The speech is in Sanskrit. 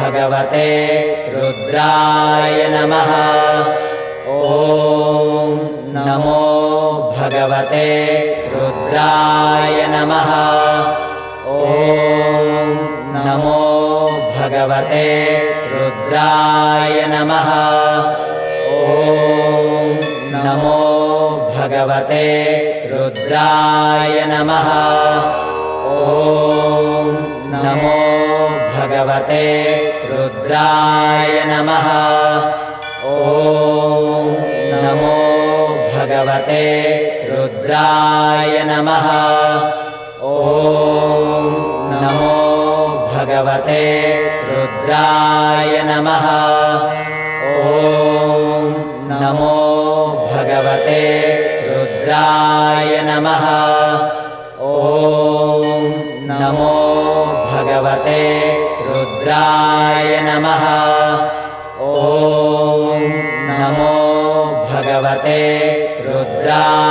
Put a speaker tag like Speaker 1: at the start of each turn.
Speaker 1: भगवते रुद्राय नमः। ॐ नमो भगवते रुद्राय नमः। ॐ नमो भगवते रुद्राय नमः। ॐ नमो भगवते रुद्राय नमः। ॐ नमो भगवते रुद्राय नमः। ॐ नमो भगवते रुद्राय नमः। ॐ नमो भगवते रुद्राय नमः। ॐ नमो भगवते रुद्राय नमः। ॐ नमो भगवते रुद्राय नमः। ॐ नमो भगवते रुद्राय